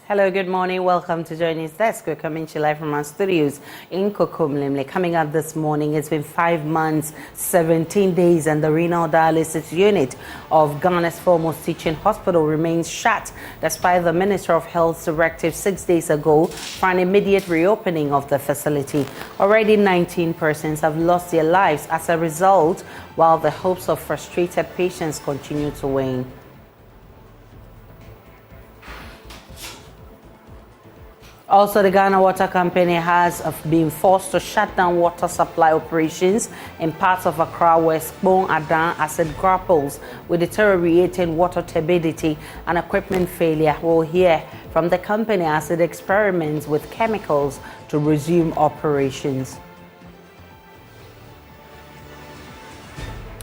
Hello, good morning. Welcome to JoyNews Desk. We're coming to you live from our studios in Kokomlemle. Coming up this morning, it's been 5 months, 17 days, and the renal dialysis unit of Ghana's foremost teaching hospital remains shut, despite the Minister of Health's directive 6 days ago for an immediate reopening of the facility. Already 19 persons have lost their lives as a result, while the hopes of frustrated patients continue to wane. Also, the Ghana Water Company has been forced to shut down water supply operations in parts of Accra West, Adan, as it grapples with deteriorating water turbidity and equipment failure. We'll hear from the company as it experiments with chemicals to resume operations.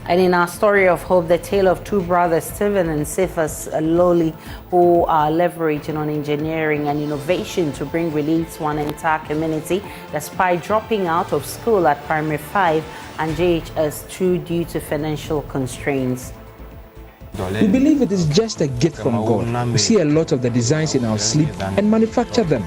And in our story of hope, the tale of two brothers, Stephen and Cephas Loli, who are leveraging on engineering and innovation to bring relief to an entire community, despite dropping out of school at primary 5 and JHS 2 due to financial constraints. We believe it is just a gift from God. We see a lot of the designs in our sleep and manufacture them.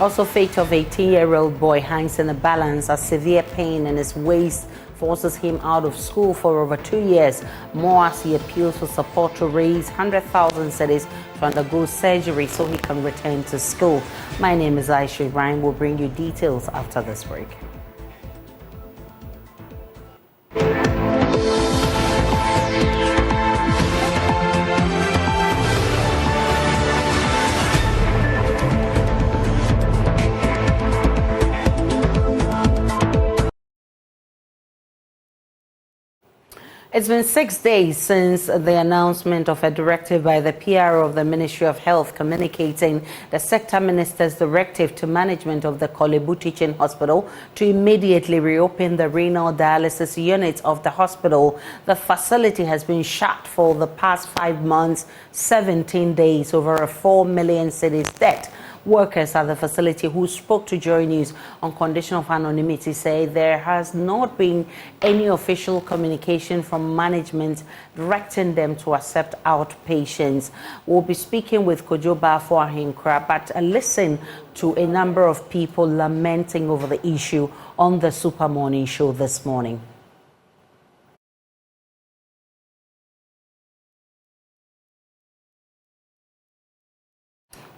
Also, fate of 18-year-old boy hangs in the balance as severe pain in his waist forces him out of school for over 2 years. More as he appeals for support to raise 100,000 cedis to undergo surgery so he can return to school. My name is Aisha Ibrahim. We'll bring you details after this break. It's been 6 days since the announcement of a directive by the PRO of the Ministry of Health communicating the sector minister's directive to management of the Korle-Bu teaching hospital to immediately reopen the renal dialysis unit of the hospital. The facility has been shut for the past 5 months, 17 days, over a 4 million cedis debt. Workers at the facility who spoke to JoyNews on condition of anonymity say there has not been any official communication from management directing them to accept outpatients. We'll be speaking with KorleBu, but listen to a number of people lamenting over the issue on the Super Morning Show this morning.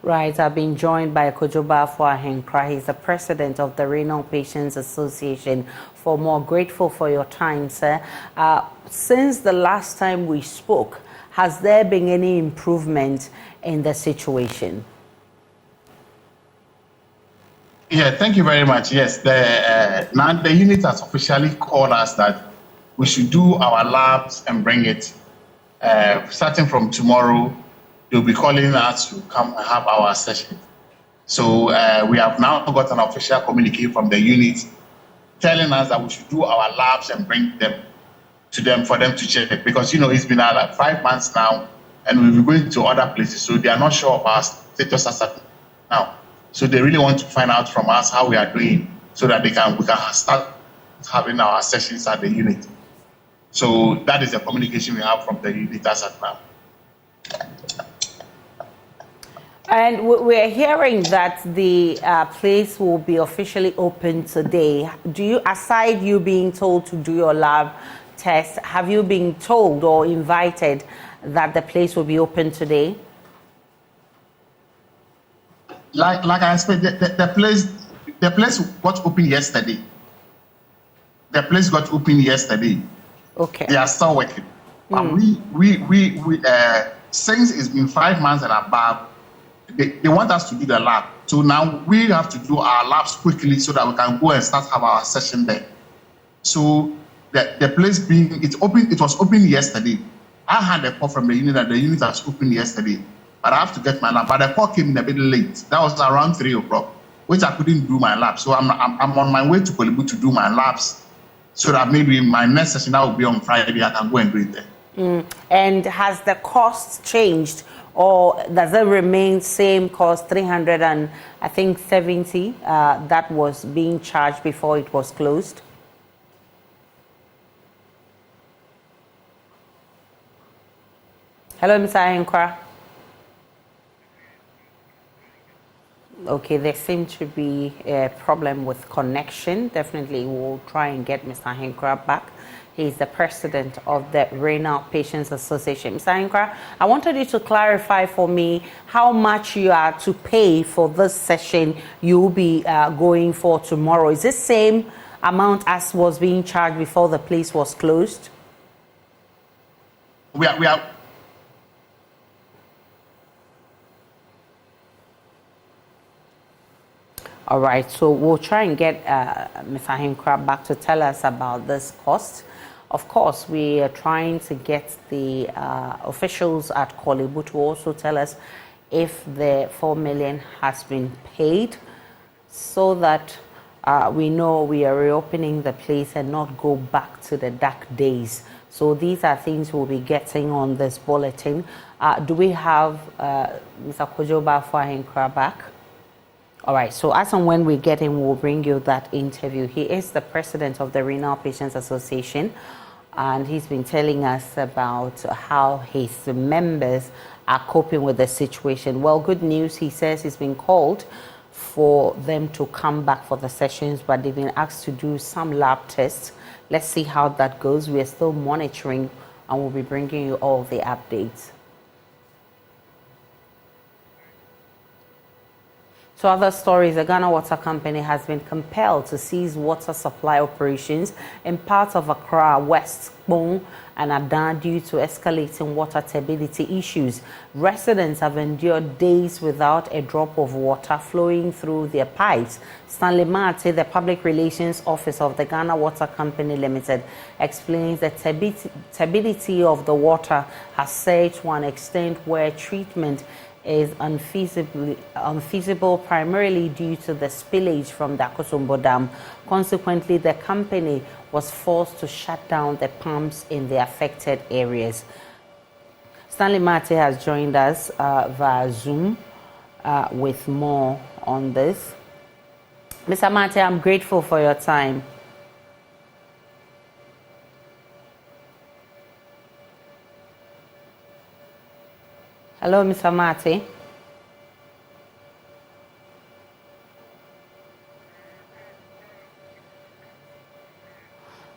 Right, I've been joined by KorleBu. He's the president of the Renal Patients Association. For more, grateful for your time, sir. Since the last time we spoke, has there been any improvement in the situation? Yeah, thank you very much. Yes, now the unit has officially called us that we should do our labs and bring it. Starting from tomorrow, they'll be calling us to come and have our session. So we have now got an official communique from the unit telling us that we should do our labs and bring them to them for them to check it. Because, you know, it's been like 5 months now and we'll be going to other places. So they are not sure of our status as of now. So they really want to find out from us how we are doing so that we can start having our sessions at the unit. So that is the communication we have from the unit as of now. And we're hearing that the place will be officially open today. Do you, aside you being told to do your lab test, have you been told or invited that the place will be open today? Like I said, the place got open yesterday. The place got open yesterday. Okay. They are still working. But we since it's been 5 months and above, they want us to do the lab. So now we have to do our labs quickly so that we can go and start have our session there. So the place being, it was open yesterday. I had a call from the unit that the unit was open yesterday, but I have to get my lab. But the call came in a bit late. That was around 3 o'clock, which I couldn't do my lab. So I'm on my way to KorleBu to do my labs so that maybe my next session that will be on Friday, I can go and do it there. And has the cost changed, or does it remain same cost, 300 and I think 70 that was being charged before it was closed? Hello, Mr. Ahenkra. Okay, there seems to be a problem with connection. Definitely, we'll try and get Mr. Ahenkra back. He's the president of the Renal Patients Association. Mr. Ahenkra, I wanted you to clarify for me how much you are to pay for this session you'll be going for tomorrow. Is this same amount as was being charged before the place was closed? We are. All right, so we'll try and get Mr. Ahenkra back to tell us about this cost. Of course, we are trying to get the officials at KorleBu to also tell us if the 4 million has been paid, so that we know we are reopening the place and not go back to the dark days. So these are things we'll be getting on this bulletin. Do we have Mr. Kojoba for Ahenkra back? All right, so as and when we get him, we'll bring you that interview. He is the president of the Renal Patients Association, and he's been telling us about how his members are coping with the situation. Well, good news, he says he's been called for them to come back for the sessions, but they've been asked to do some lab tests. Let's see how that goes. We are still monitoring, and we'll be bringing you all the updates. To other stories, the Ghana Water Company has been compelled to cease water supply operations in parts of Accra West, Korle-Bu, and Adan due to escalating water turbidity issues. Residents have endured days without a drop of water flowing through their pipes. Stanley Mate, the Public Relations Officer of the Ghana Water Company Limited, explains that turbidity of the water has surged to an extent where treatment is unfeasible primarily due to the spillage from the Akosombo Dam. Consequently, the company was forced to shut down the pumps in the affected areas. Stanley Mate has joined us via Zoom with more on this. Mr. Mate, I'm grateful for your time. Hello, Mr. Mate.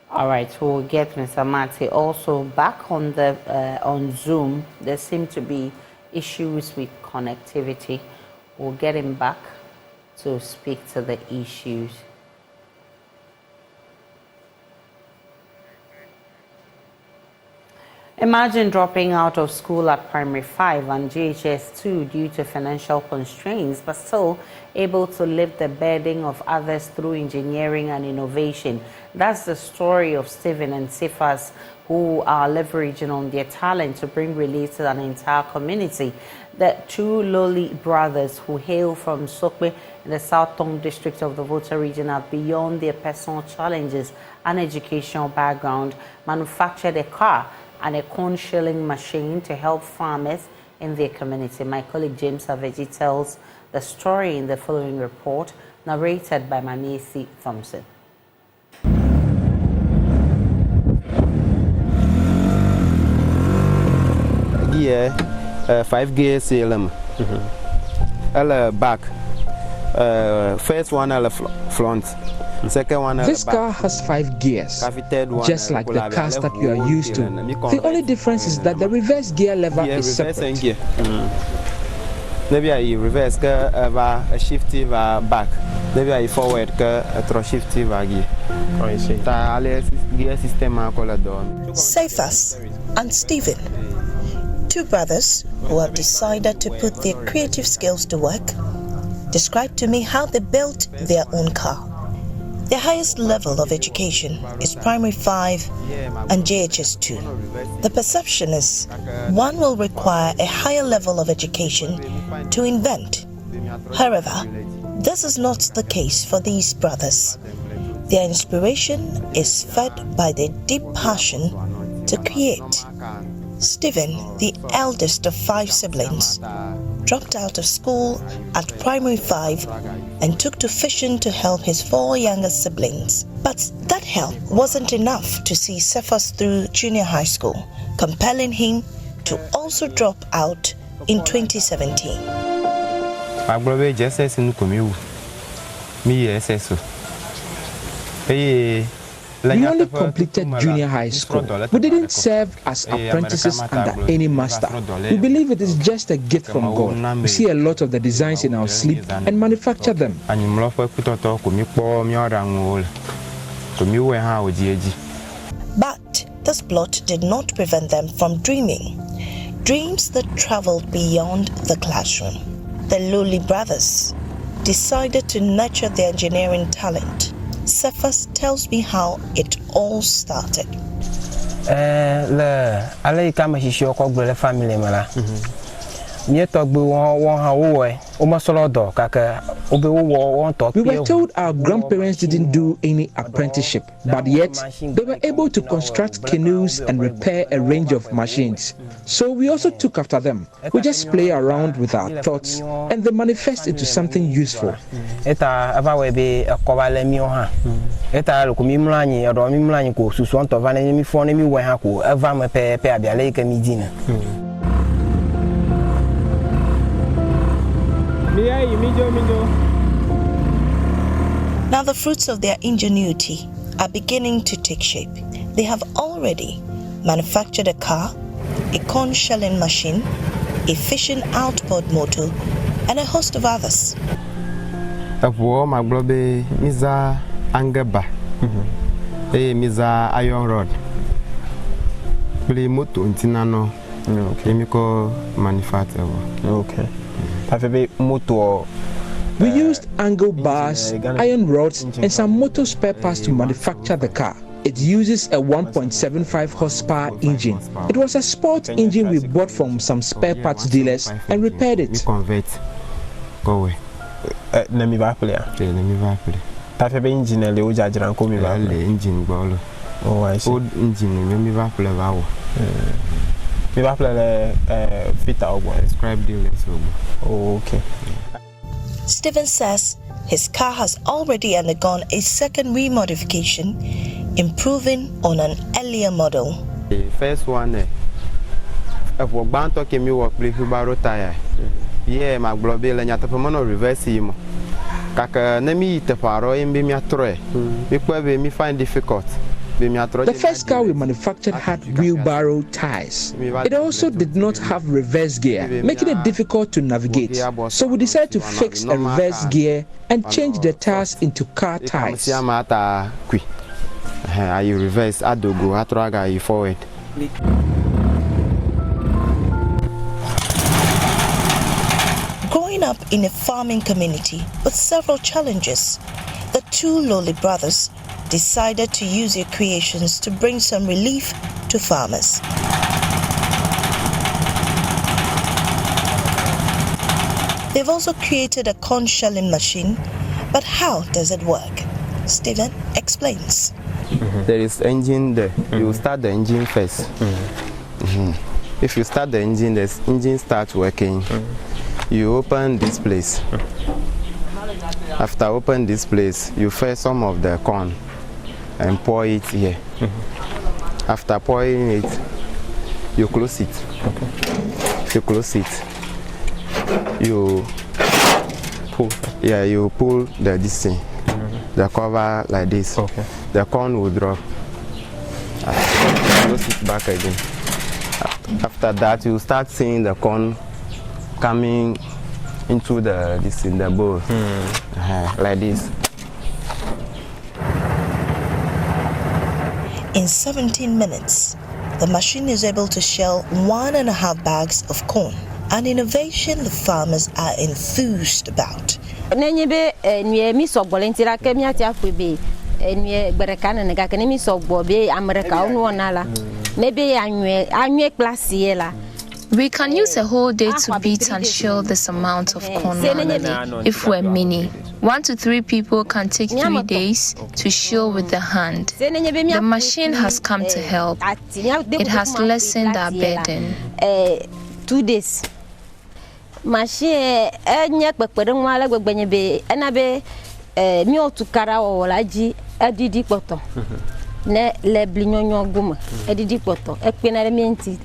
All right, we'll get Mr. Mate also back on the on Zoom. There seem to be issues with connectivity. We'll get him back to speak to the issues. Imagine dropping out of school at primary 5 and JHS 2 due to financial constraints, but still able to lift the burden of others through engineering and innovation. That's the story of Stephen and Cephas, who are leveraging on their talent to bring relief to an entire community. The two lowly brothers who hail from Sokpe in the South Tong district of the Volta region are beyond their personal challenges and educational background, manufactured a car and a corn shelling machine to help farmers in their community. My colleague James Savage tells the story in the following report, narrated by Maniesi Thompson. Gear, 5 gear CLM. Back. First one front. Second one, this car has 5 gears, just like the cars that you are used to. The only difference is that the reverse gear lever is separate. Maybe I reverse a shifty back. Maybe I forward a shifty gear. Gear system. Cephas and Stephen, two brothers who have decided to put their creative skills to work, described to me how they built their own car. The highest level of education is primary 5 and JHS 2. The perception is one will require a higher level of education to invent. However, this is not the case for these brothers. Their inspiration is fed by their deep passion to create. Stephen, the eldest of 5 siblings, dropped out of school at primary 5 and took to fishing to help his 4 younger siblings. But that help wasn't enough to see Cephas through junior high school, compelling him to also drop out in 2017. We only completed junior high school. We didn't serve as apprentices under any master. We believe it is just a gift from God. We see a lot of the designs in our sleep and manufacture them. But this plot did not prevent them from dreaming. Dreams that traveled beyond the classroom. The Lowly brothers decided to nurture their engineering talent. Cephas tells me how it all started. We were told our grandparents didn't do any apprenticeship, but yet they were able to construct canoes and repair a range of machines. So we also took after them. We just play around with our thoughts and they manifest into something useful. Now the fruits of their ingenuity are beginning to take shape. They have already manufactured a car, a corn shelling machine, a fishing outboard motor, and a host of others. Iron rod. Play motor intinano. Chemical manufacturer. Okay. We used angle bars, iron rods, and some motor spare parts to manufacture the car. It uses a 1.75 horsepower engine. It was a sport engine we bought from some spare parts dealers and repaired it. Convert. Go away. Let me play. Engine engine ball. Oh, I see. Old engine. Let me play. Fit out describe dealers. Oh, okay. Stephen says his car has already undergone a second remodification, improving on an earlier model. The first one, if we want to keep me work with wheelbarrow tire, yeah, my global and yet a reverse him. Kaka, nemi te paro imbe mi atroe. Because we find difficult. The first car we manufactured had wheelbarrow tires. It also did not have reverse gear, making it difficult to navigate. So we decided to fix a reverse gear and change the tires into car tires. You reverse, I do go, I try you forward. Growing up in a farming community with several challenges, the two Lowly brothers decided to use their creations to bring some relief to farmers. They've also created a corn shelling machine, but how does it work? Stephen explains. There is engine there. You start the engine first. If you start the engine, the engine starts working. You open this place. After open this place, you fill some of the corn and pour it here. After pouring it, you close it. Okay. If you close it, you pull. Yeah, you pull this thing, the cover like this. Okay. The corn will drop. Close it back again. After that, you start seeing the corn coming into the in the bowl, like this. In 17 minutes, the machine is able to shell 1.5 bags of corn, an innovation the farmers are enthused about. We can use a whole day to beat and shell this amount of corn manually if we're many. 1 to 3 people can take 3 days to shell with the hand. The machine has come to help. It has lessened our burden. 2 days. Machine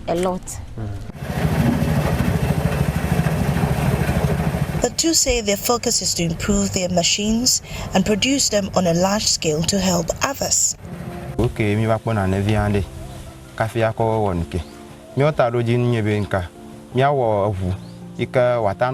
A lot. The two say their focus is to improve their machines and produce them on a large scale to help others. Okay, mi wakpona neviande. Kafi yako wonke. Mi otaroji nyebenka. Mi awo avu.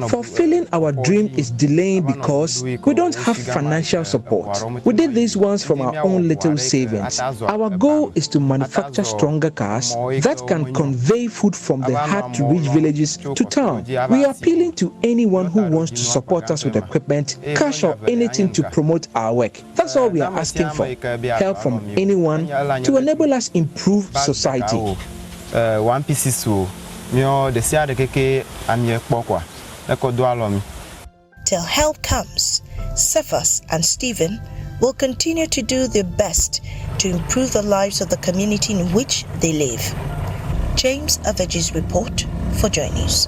Fulfilling our dream is delaying because we don't have financial support. We did these ones from our own little savings. Our goal is to manufacture stronger cars that can convey food from the hard-to-reach villages to town. We are appealing to anyone who wants to support us with equipment, cash or anything to promote our work. That's all we are asking for. Help from anyone to enable us improve society. One piece so. Till help comes, Cephas and Stephen will continue to do their best to improve the lives of the community in which they live. James Aveji's report for JoyNews.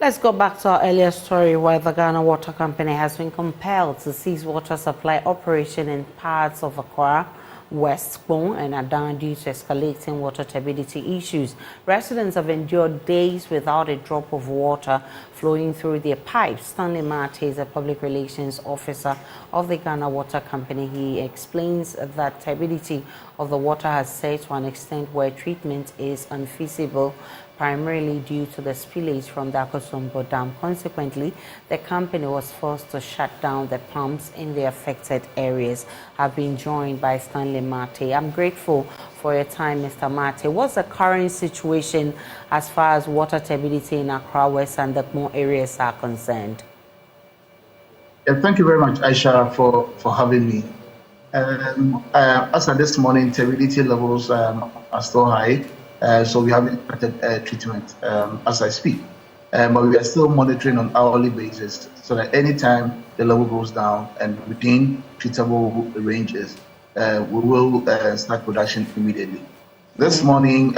Let's go back to our earlier story where the Ghana Water Company has been compelled to cease water supply operation in parts of Accra West, and Adan due to escalating water turbidity issues. Residents have endured days without a drop of water flowing through their pipes. Stanley Mate is a public relations officer of the Ghana Water Company. He explains that turbidity of the water has set to an extent where treatment is unfeasible, primarily due to the spillage from the Akosombo Dam. Consequently, the company was forced to shut down the pumps in the affected areas. I've been joined by Stanley Mate. I'm grateful for your time, Mr. Mate. What's the current situation as far as water turbidity in Accra West and the more areas are concerned? Thank you very much, Aisha, for having me. As of this morning, turbidity levels are still high. So we haven't started treatment as I speak. But we are still monitoring on hourly basis so that anytime the level goes down and within treatable ranges, we will start production immediately. This morning,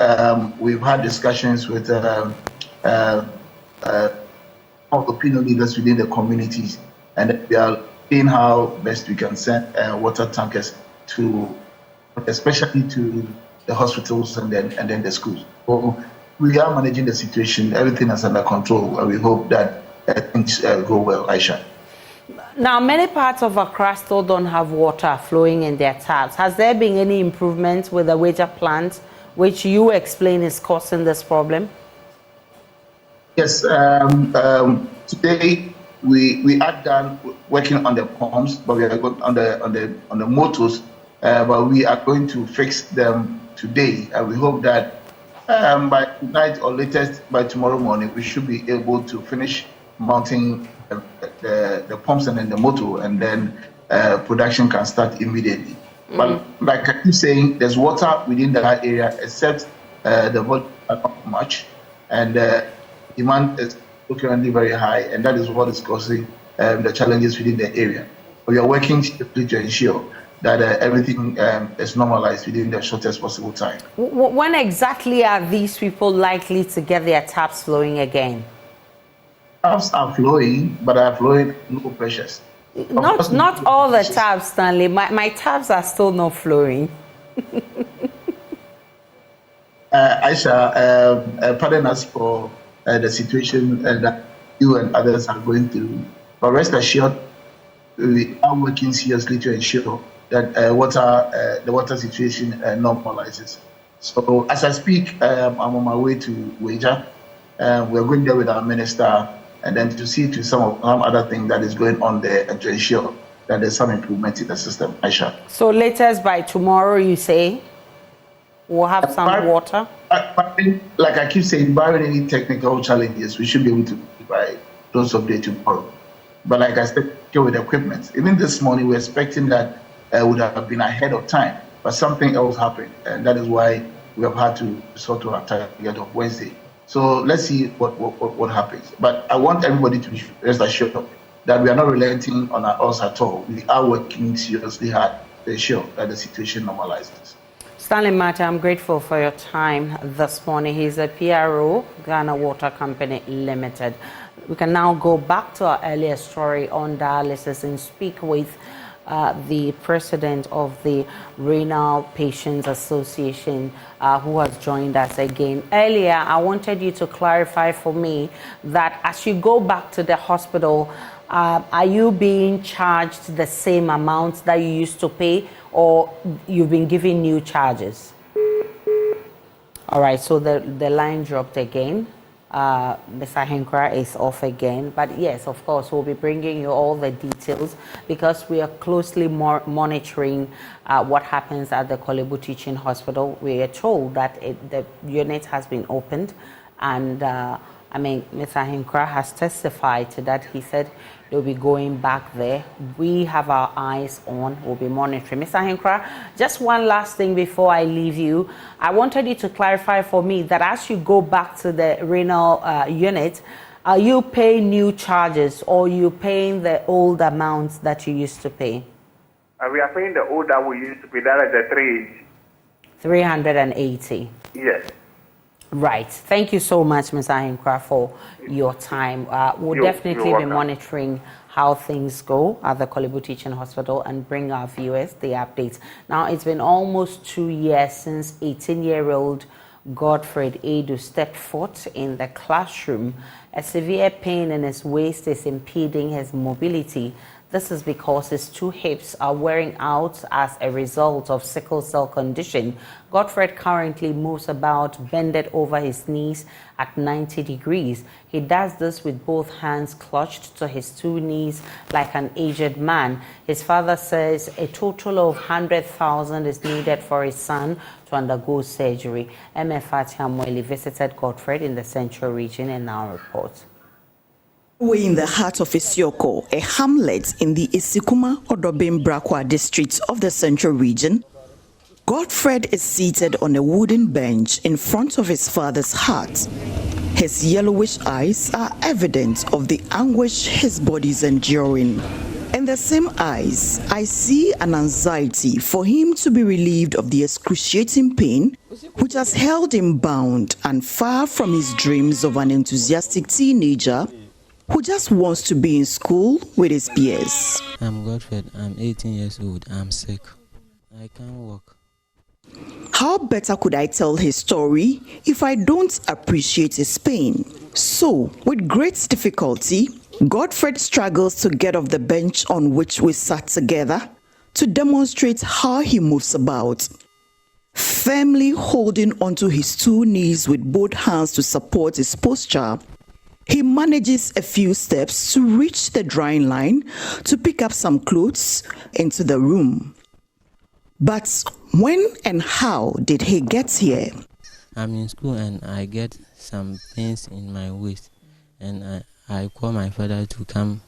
we've had discussions with opinion leaders within the communities, and we are seeing how best we can send water tankers to, especially to the hospitals and then the schools. So we are managing the situation. Everything is under control, and we hope that things go well, Aisha. Now, many parts of Accra still don't have water flowing in their taps. Has there been any improvement with the water plant, which you explain is causing this problem? Yes. Today we are done working on the pumps, but we are going on the motors. But we are going to fix them today, and we hope that by tonight or latest by tomorrow morning, we should be able to finish mounting the pumps and then the motor, and then production can start immediately. But like I keep saying, there's water within that area, except the volume is not much, and demand is currently very high, and that is what is causing the challenges within the area. We are working to ensure that everything is normalized within the shortest possible time. When exactly are these people likely to get their taps flowing again? Taps are flowing, but are flowing low pressures. Not all the taps, Stanley. My taps are still not flowing. Aisha, pardon us for the situation that you and others are going through, but rest assured, we are working seriously to ensure that the water situation normalizes. So as I speak, I'm on my way to Weja. We're going there with our minister, and then to see to some other thing that is going on there, and to ensure that there's some improvement in the system, Aisha. So latest by tomorrow, you say, we'll have some water? Like I keep saying, barring any technical challenges, we should be able to by close of day tomorrow. But like I said, with equipment, even this morning, we're expecting that would have been ahead of time, but something else happened, and that is why we have had to sort to our target of Wednesday. So let's see what happens. But I want everybody to rest assured that we are not relenting on us at all. We are working seriously hard to ensure that the situation normalizes. Stanley Mate, I'm grateful for your time this morning. He's a PRO, Ghana Water Company Limited. We can now go back to our earlier story on dialysis and speak with the president of the Renal Patients Association, who has joined us again. Earlier, I wanted you to clarify for me that as you go back to the hospital, are you being charged the same amount that you used to pay, or you've been given new charges? All right, so the line dropped again. Mr. Henkra is off again, but yes, of course, we'll be bringing you all the details because we are closely monitoring what happens at the KorleBu Teaching Hospital. We are told that the unit has been opened, and Mr. Henkra has testified to that. He said they'll be going back there. We have our eyes on, we'll be monitoring. Mr. Henkra, just one last thing before I leave you. I wanted you to clarify for me that as you go back to the renal unit, are you paying new charges or you paying the old amounts that you used to pay? We are paying the old that we used to pay, that is the 380. Yes. Right. Thank you so much, Mr. Henkra, for your time. We'll definitely be monitoring how things go at the KorleBu Teaching Hospital and bring our viewers the updates. Now, it's been almost 2 years since 18-year-old Godfred Edu stepped foot in the classroom. A severe pain in his waist is impeding his mobility. This is because his two hips are wearing out as a result of sickle cell condition. Godfred currently moves about bended over his knees at 90 degrees. He does this with both hands clutched to his two knees like an aged man. His father says a total of 100,000 is needed for his son to undergo surgery. MF Atiamweli visited Godfred in the Central region and now reports. We're in the heart of Isioko, a hamlet in the Isikuma Odobin Brakwa district of the Central region. Godfred is seated on a wooden bench in front of his father's hut. His yellowish eyes are evident of the anguish his body is enduring. In the same eyes, I see an anxiety for him to be relieved of the excruciating pain which has held him bound and far from his dreams of an enthusiastic teenager who just wants to be in school with his peers. I'm Godfred. I'm 18 years old. I'm sick. I can't walk. How better could I tell his story if I don't appreciate his pain? So, with great difficulty, Godfred struggles to get off the bench on which we sat together to demonstrate how he moves about. Firmly holding onto his two knees with both hands to support his posture, he manages a few steps to reach the drying line to pick up some clothes into the room. But when and how did he get here? I'm in school and I get some pains in my waist, and I call my father to come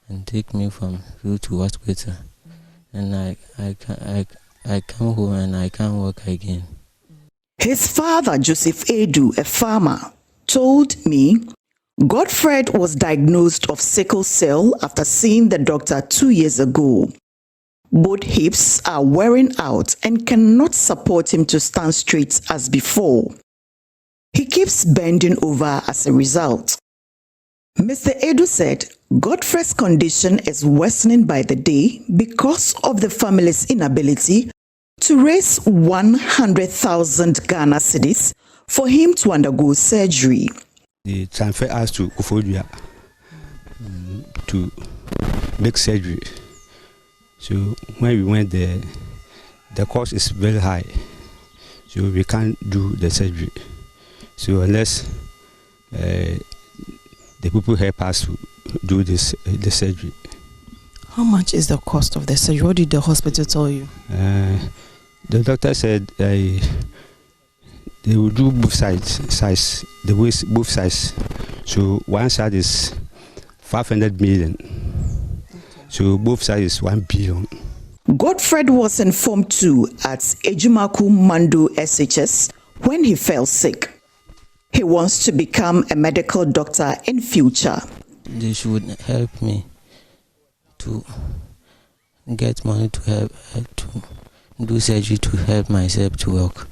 and take me from school to hospital. And I come home and I can't walk again. His father, Joseph Edu, a farmer, told me Godfred was diagnosed of sickle cell after seeing the doctor 2 years ago. Both hips are wearing out and cannot support him to stand straight as before. He keeps bending over as a result. Mr. Edu said Godfred's condition is worsening by the day because of the family's inability to raise 100,000 Ghana cedis for him to undergo surgery. They transfer us to Koforidua to make surgery. So when we went there, the cost is very high. So we can't do the surgery. So unless the people help us to do the surgery. How much is the cost of the surgery? What did the hospital tell you? The doctor said they will do both sides, both sides. So one side is 500 million. So both sides is 1 billion. Godfred was informed too at Ejumaku Mando SHS when he fell sick. He wants to become a medical doctor in future. They should help me to get money to help to do surgery to help myself to walk.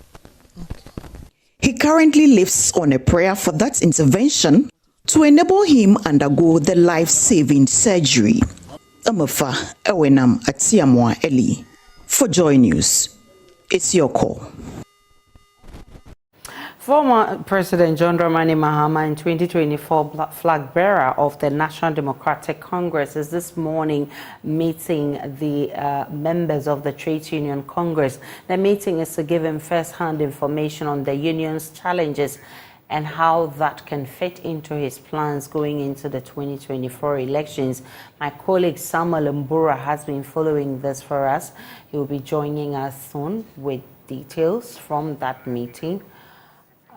He currently lives on a prayer for that intervention to enable him undergo the life-saving surgery. Amafa Ewenam Atiamwa Eli. For Joy News, it's your call. Former President John Dramani Mahama and 2024 flag bearer of the National Democratic Congress is this morning meeting the members of the Trade Union Congress. The meeting is to give him first-hand information on the union's challenges and how that can fit into his plans going into the 2024 elections. My colleague Samuel Mbura has been following this for us. He will be joining us soon with details from that meeting.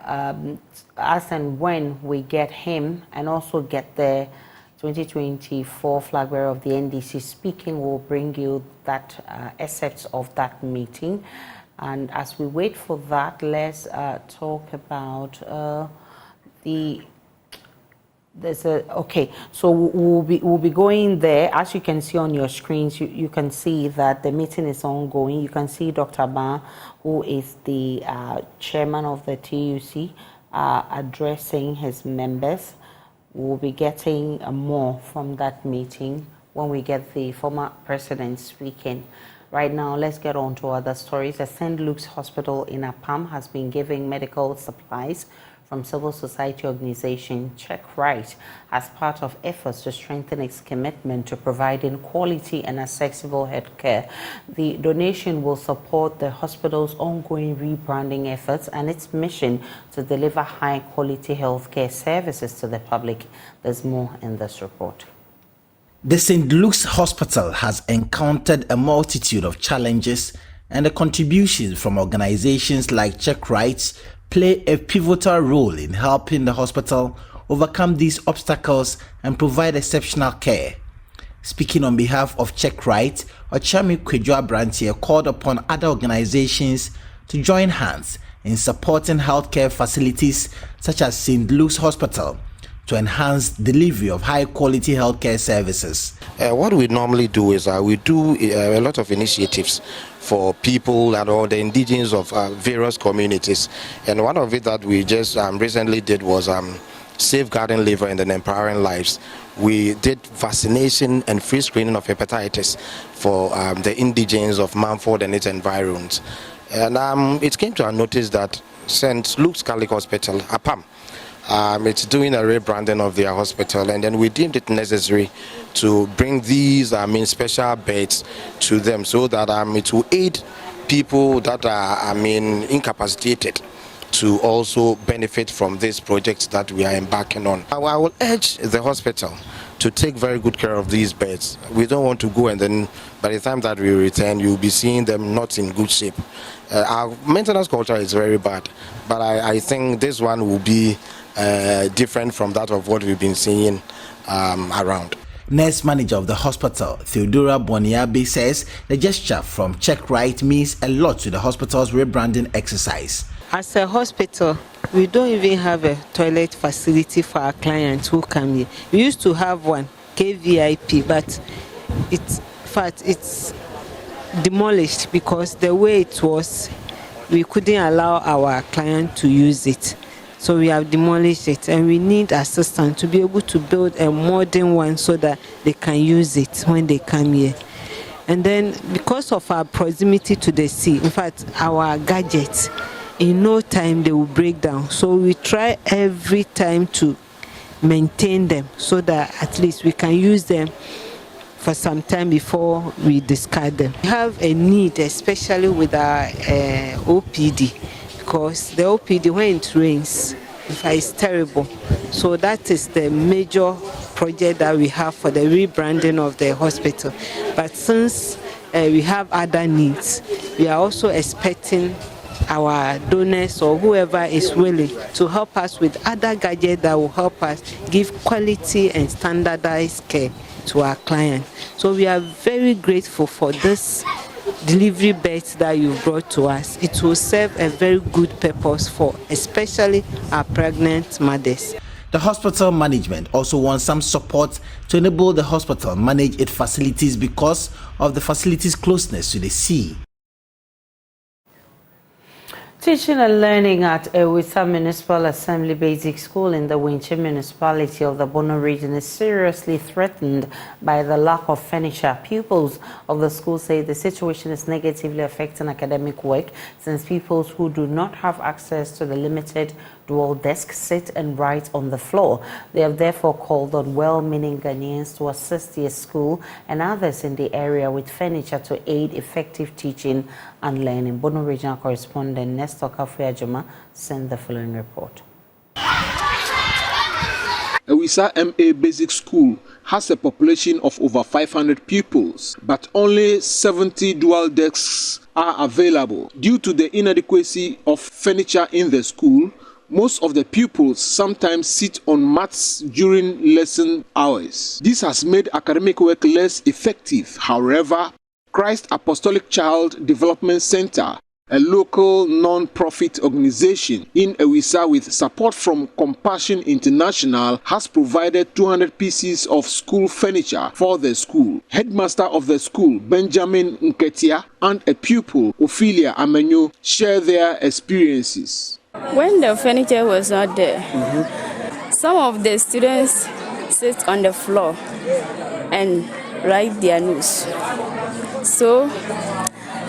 As and when we get him and also get the 2024 flag bearer of the NDC speaking, we'll bring you that excerpts of that meeting. And as we wait for that, let's talk about okay, so we'll be going there. As you can see on your screens, you can see that the meeting is ongoing. You can see Dr. Ban, who is the chairman of the TUC, addressing his members. We'll be getting more from that meeting when we get the former president speaking. Right now, let's get on to other stories. The St. Luke's Hospital in Apam has been giving medical supplies from civil society organization Check Right as part of efforts to strengthen its commitment to providing quality and accessible health care. The donation will support the hospital's ongoing rebranding efforts and its mission to deliver high-quality healthcare services to the public. There's more in this report. The St. Luke's Hospital has encountered a multitude of challenges, and the contributions from organizations like Check Right play a pivotal role in helping the hospital overcome these obstacles and provide exceptional care. Speaking on behalf of Check Right, Ochami Kwejua Brantier called upon other organizations to join hands in supporting healthcare facilities such as St. Luke's Hospital to enhance delivery of high-quality healthcare services. What we normally do is we do a lot of initiatives for people and all the indigenous of various communities. And one of it that we just recently did was safeguarding liver and then empowering lives. We did vaccination and free screening of hepatitis for the indigenes of Mumford and its environs. And it came to our notice that St. Luke's Catholic Hospital, Apam, it's doing a rebranding of their hospital, and then we deemed it necessary to bring these special beds to them so that it will aid people that are incapacitated to also benefit from this project that we are embarking on. I will urge the hospital to take very good care of these beds. We don't want to go and then by the time that we return, you'll be seeing them not in good shape. Our maintenance culture is very bad, but I think this one will be different from that of what we've been seeing around. Nurse manager of the hospital, Theodora Boniabe, says the gesture from Check Right means a lot to the hospital's rebranding exercise. As a hospital, we don't even have a toilet facility for our clients who come here. We used to have one, KVIP, but it's demolished because the way it was, we couldn't allow our client to use it. So we have demolished it, and we need assistance to be able to build a modern one so that they can use it when they come here. And then because of our proximity to the sea, in fact, our gadgets, in no time they will break down. So we try every time to maintain them so that at least we can use them for some time before we discard them. We have a need, especially with our OPD, because the OPD, when it rains, it's terrible. So that is the major project that we have for the rebranding of the hospital. But since we have other needs, we are also expecting our donors or whoever is willing to help us with other gadgets that will help us give quality and standardized care to our clients. So we are very grateful for this delivery beds that you brought to us. It will serve a very good purpose for especially our pregnant mothers. The hospital management also wants some support to enable the hospital manage its facilities because of the facility's closeness to the sea. Teaching and learning at Ewisa Municipal Assembly Basic School in the Winchi municipality of the Bono region is seriously threatened by the lack of furniture. Pupils of the school say the situation is negatively affecting academic work since pupils who do not have access to the limited dual desk sit and write on the floor. They have therefore called on well-meaning Ghanaians to assist their school and others in the area with furniture to aid effective teaching and learning. Bono regional correspondent Nestor Kafuyajuma sent the following report. Ewisa MA Basic School has a population of over 500 pupils, but only 70 dual desks are available. Due to the inadequacy of furniture in the school, most of the pupils sometimes sit on mats during lesson hours. This has made academic work less effective. However, Christ Apostolic Child Development Center, a local non-profit organization in Ewisa with support from Compassion International, has provided 200 pieces of school furniture for the school. Headmaster of the school, Benjamin Nketia, and a pupil, Ophelia Amenyo, share their experiences. When the furniture was not there, some of the students sit on the floor and write their notes. So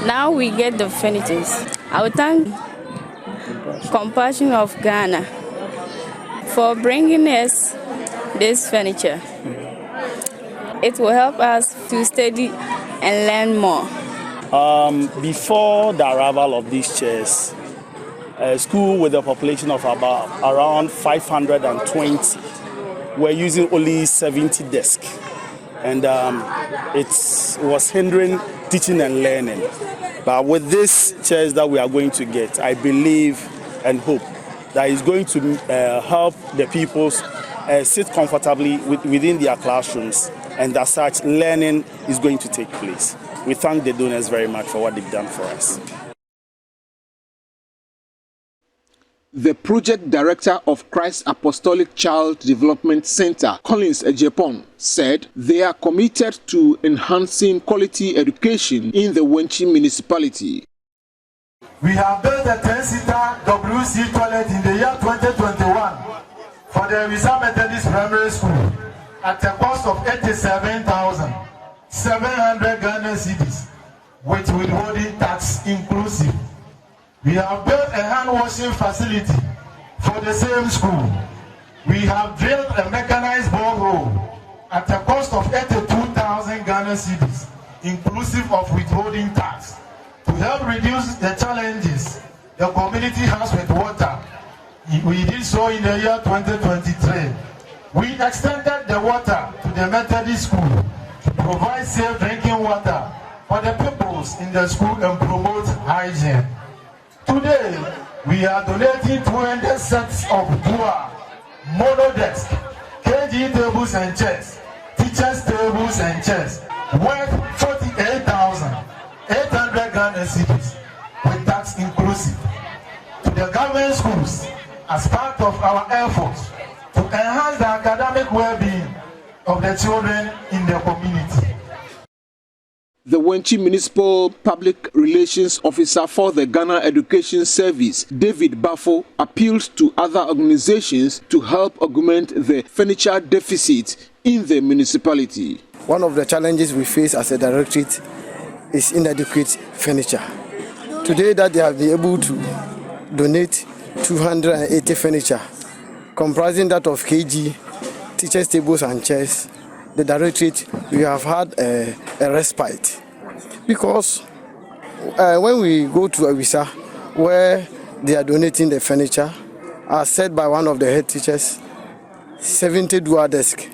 now we get the furniture. I would thank Compassion of Ghana for bringing us this furniture. It will help us to study and learn more. Before the arrival of these chairs, a school with a population of around 520 were using only 70 desks, and it was hindering teaching and learning. But with these chairs that we are going to get, I believe and hope that it's going to help the pupils sit comfortably within their classrooms, and as such, learning is going to take place. We thank the donors very much for what they've done for us. The project director of Christ Apostolic Child Development Center, Collins Ejepon, said they are committed to enhancing quality education in the Wenchi municipality. We have built a 10-seater WC toilet in the year 2021 for the Ewisa Methodist Primary School at a cost of 87,700 Ghana cedis with withholding tax inclusive. We have built a hand washing facility for the same school. We have drilled a mechanized borehole at a cost of 82,000 Ghana cedis, inclusive of withholding tax, to help reduce the challenges the community has with water. We did so in the year 2023. We extended the water to the Methodist school to provide safe drinking water for the pupils in the school and promote hygiene. Today, we are donating 200 sets of Dua, monodesk, KG tables and chairs, teachers' tables and chairs, worth 48,800 Ghana cedis, with tax inclusive, to the government schools as part of our efforts to enhance the academic well-being of the children in the community. The Wenchi Municipal Public Relations Officer for the Ghana Education Service, David Bafo, appealed to other organizations to help augment the furniture deficit in the municipality. One of the challenges we face as a directorate is inadequate furniture. Today that they have been able to donate 280 furniture, comprising that of KG, teachers' tables and chairs, the directorate, we have had a respite. Because when we go to Ewisa, where they are donating the furniture, as said by one of the head teachers, 70 dual desks,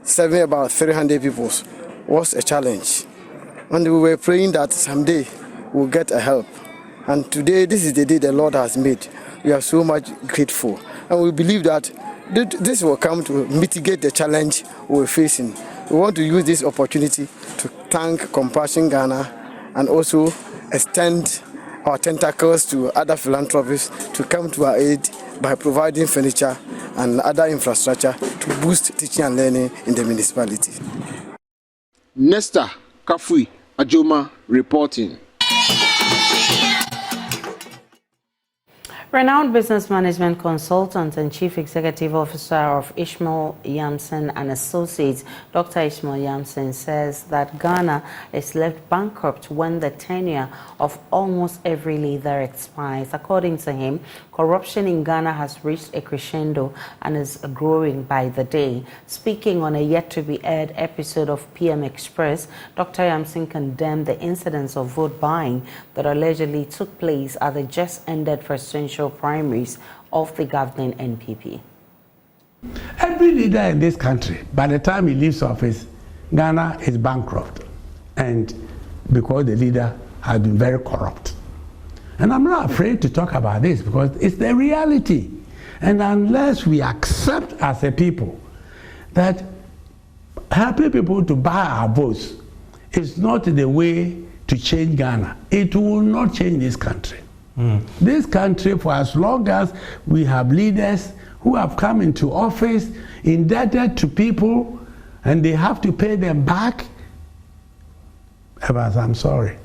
serving about 300 people, was a challenge. And we were praying that someday we'll get a help. And today, this is the day the Lord has made. We are so much grateful. And we believe that this will come to mitigate the challenge we're facing. We want to use this opportunity to thank Compassion Ghana and also extend our tentacles to other philanthropists to come to our aid by providing furniture and other infrastructure to boost teaching and learning in the municipality. Nestor Kafuyajuma reporting. Renowned business management consultant and chief executive officer of Ishmael Yamson and Associates, Dr. Ishmael Yamson, says that Ghana is left bankrupt when the tenure of almost every leader expires. According to him, corruption in Ghana has reached a crescendo and is growing by the day. Speaking on a yet-to-be-aired episode of PM Express, Dr. Yamson condemned the incidents of vote buying that allegedly took place at the just-ended presidential primaries of the governing NPP. Every leader in this country, by the time he leaves office, Ghana is bankrupt, and because the leader has been very corrupt. And I'm not afraid to talk about this because it's the reality. And unless we accept as a people that helping people to buy our votes is not the way to change Ghana, it will not change this country. This country, for as long as we have leaders who have come into office indebted to people and they have to pay them back, Evans, I'm sorry.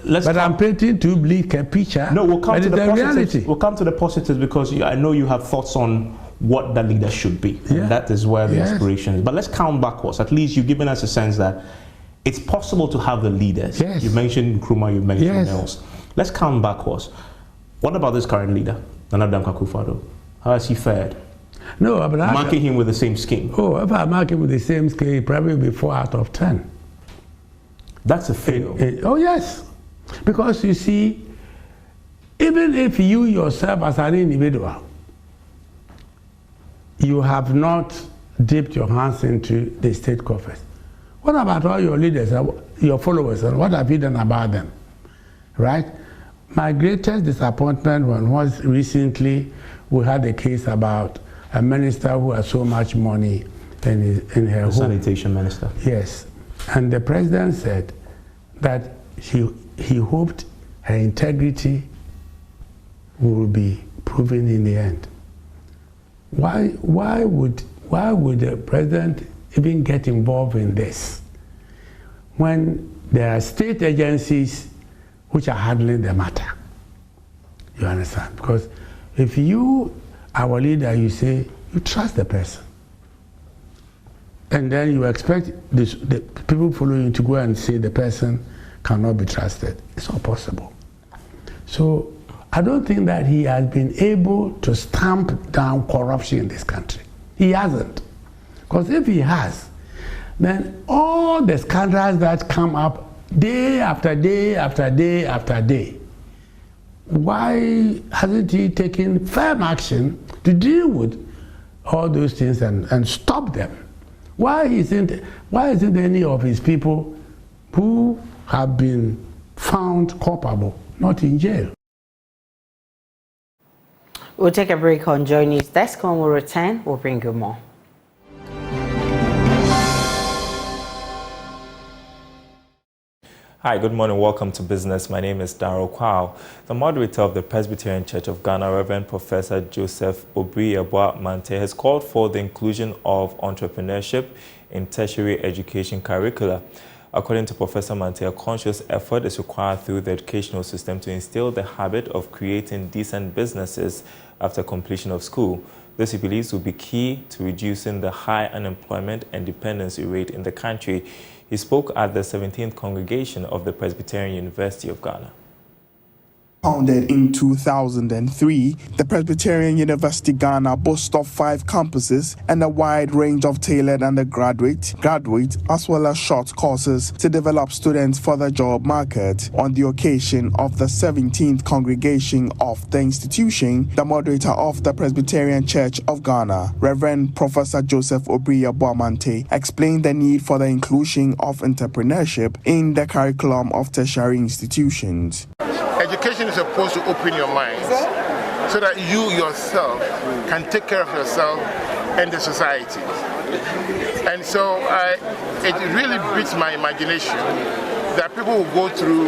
But I'm painting too bleak a picture. No, we'll come to the positives. Reality. We'll come to the positives because I know you have thoughts on what that leader should be. Yeah. That is where the inspiration is. But let's count backwards. At least you've given us a sense that it's possible to have the leaders. Yes. You mentioned Nkrumah, you mentioned Nels. Let's count backwards. What about this current leader, Nana Dankwa Akufo-Addo? How has he fared? No, but marking him with the same scheme. Oh, if I mark him with the same scheme, probably be 4 out of 10. That's a fail. Oh yes, because you see, even if you yourself as an individual, you have not dipped your hands into the state coffers, what about all your leaders, your followers, and what have you done about them, right? My greatest disappointment was recently we had a case about a minister who had so much money in her home. Sanitation minister. Yes, and the president said that he hoped her integrity will be proven in the end. Why would the president even get involved in this when there are state agencies which are handling the matter? You understand? Because if you, our leader, you say you trust the person, and then you expect the people following you to go and say the person cannot be trusted, it's not possible. So I don't think that he has been able to stamp down corruption in this country. He hasn't. Because if he has, then all the scandals that come up day after day after day after day, why hasn't he taken firm action to deal with all those things and stop them? Why isn't any of his people who have been found culpable not in jail? We'll take a break on JoyNews desk. When we return, we'll bring you more. Hi, good morning. Welcome to Business. My name is Darrell Kwao. The moderator of the Presbyterian Church of Ghana, Reverend Professor Joseph Obriyeboah-Manteh, has called for the inclusion of entrepreneurship in tertiary education curricula. According to Professor Manteh, a conscious effort is required through the educational system to instill the habit of creating decent businesses after completion of school. This, he believes, will be key to reducing the high unemployment and dependency rate in the country. He spoke at the 17th congregation of the Presbyterian University of Ghana. Founded in 2003, the Presbyterian University Ghana boasts of 5 campuses and a wide range of tailored undergraduate, graduate, as well as short courses to develop students for the job market. On the occasion of the 17th congregation of the institution, the moderator of the Presbyterian Church of Ghana, Reverend Professor Joseph Obriyeboah-Manteh, explained the need for the inclusion of entrepreneurship in the curriculum of tertiary institutions. Education is supposed to open your minds so that you yourself can take care of yourself and the society. And so it really beats my imagination that people will go through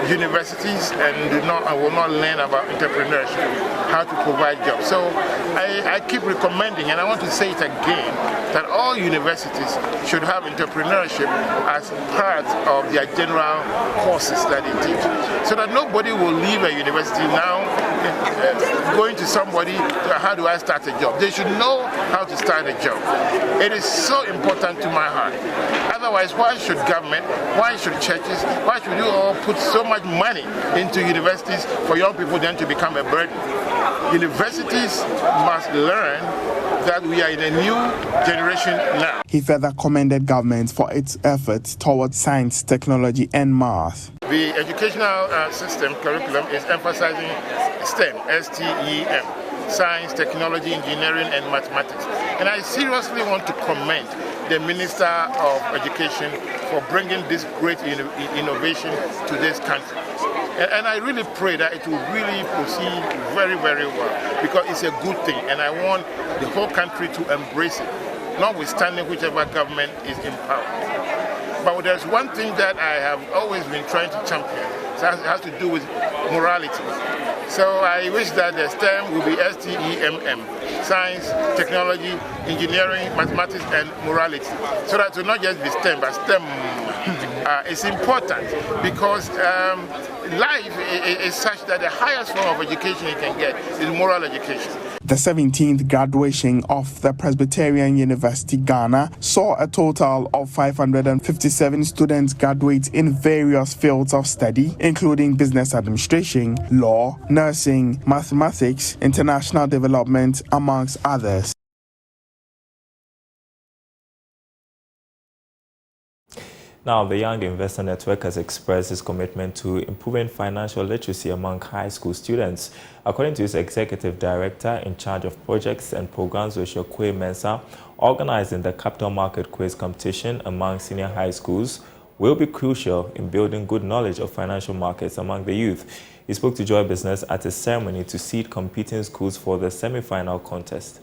universities and will not learn about entrepreneurship, how to provide jobs. So I keep recommending, and I want to say it again, that all universities should have entrepreneurship as part of their general courses that they teach, so that nobody will leave a university now going to somebody, how do I start a job? They should know how to start a job. It is so important to my heart. Otherwise, why should government, why should churches, why should you all put so much money into universities for young people then to become a burden? Universities must learn that we are in a new generation now. He further commended government for its efforts towards science, technology, and math. The educational system curriculum is emphasizing STEM, S-T-E-M, science, technology, engineering, and mathematics. And I seriously want to commend the Minister of Education for bringing this great innovation to this country. And I really pray that it will really proceed very, very well, because it's a good thing, and I want the whole country to embrace it, notwithstanding whichever government is in power. But there's one thing that I have always been trying to champion. So it has to do with morality. So I wish that the STEM will be S-T-E-M-M, science, technology, engineering, mathematics, and morality. So that it will not just be STEM, but STEM is important, because life is such that the highest form of education you can get is moral education. The 17th graduation of the Presbyterian University Ghana saw a total of 557 students graduate in various fields of study, including business administration, law, nursing, mathematics, international development, amongst others. Now, the Young Investor Network has expressed its commitment to improving financial literacy among high school students. According to its executive director in charge of projects and programs, Kwe Mensah, organizing the capital market quiz competition among senior high schools will be crucial in building good knowledge of financial markets among the youth. He spoke to Joy Business at a ceremony to seed competing schools for the semi-final contest.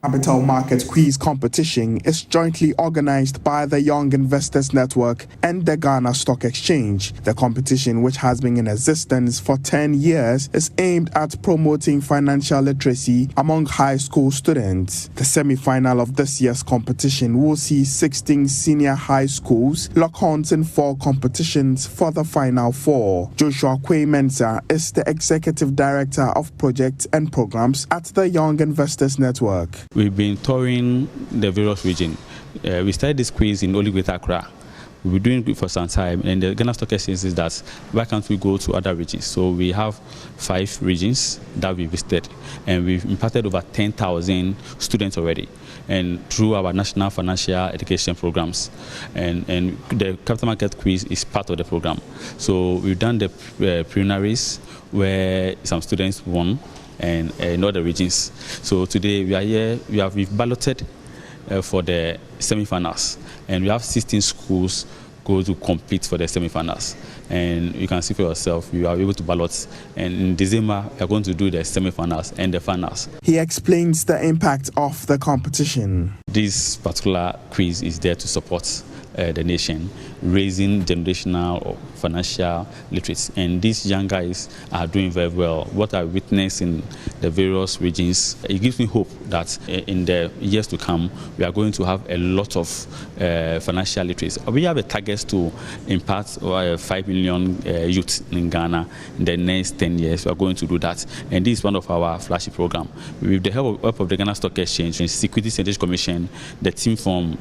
Capital Market Quiz competition is jointly organized by the Young Investors Network and the Ghana Stock Exchange. The competition, which has been in existence for 10 years, is aimed at promoting financial literacy among high school students. The semi-final of this year's competition will see 16 senior high schools lock horns in 4 competitions for the final 4. Kwe Mensah is the executive director of projects and programs at the Young Investors Network. We've been touring the various regions. We started this quiz in only Greater Accra. We've been doing it for some time, and the Ghana Stock Exchange is that why can't we go to other regions? So we have 5 regions that we visited, and we've impacted over 10,000 students already, and through our national financial education programs. And the capital market quiz is part of the program. So we've done the primaries where some students won, and in other regions. So today we are here, we've balloted for the semi-finals, and we have 16 schools go to compete for the semi-finals. And you can see for yourself, you are able to ballot, and in December we are going to do the semi-finals and the finals. He explains the impact of the competition. This particular quiz is there to support the nation, raising generational or financial literacy. And these young guys are doing very well. What I witness in the various regions, it gives me hope that in the years to come, we are going to have a lot of financial literacy. We have a target to impact 5 million youth in Ghana in the next 10 years. We are going to do that. And this is one of our flagship programs. With the help of the Ghana Stock Exchange, the Securities and Exchange Commission, the team from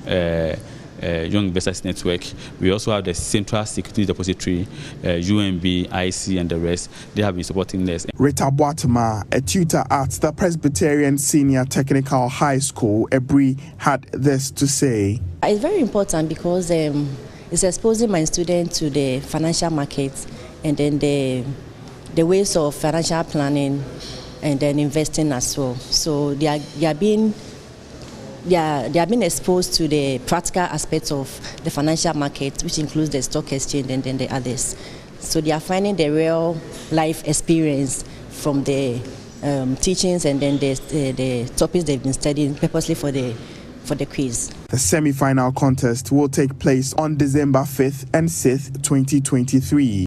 Young Investors Network. We also have the Central Securities Depository, UMB, IC, and the rest. They have been supporting this. Rita Boatema, a tutor at the Presbyterian Senior Technical High School, Ebri, had this to say. It's very important because it's exposing my students to the financial markets and then the ways of financial planning and then investing as well. So they are being exposed to the practical aspects of the financial market, which includes the stock exchange and then the others. So they are finding the real life experience from the teachings and then the topics they've been studying purposely for the quiz. The semi-final contest will take place on December 5th and 6th, 2023.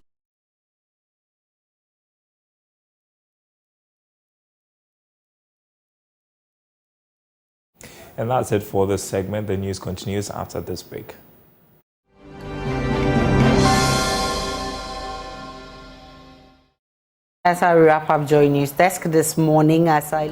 And that's it for this segment. The news continues after this break. As I wrap up JoyNews Desk this morning, as I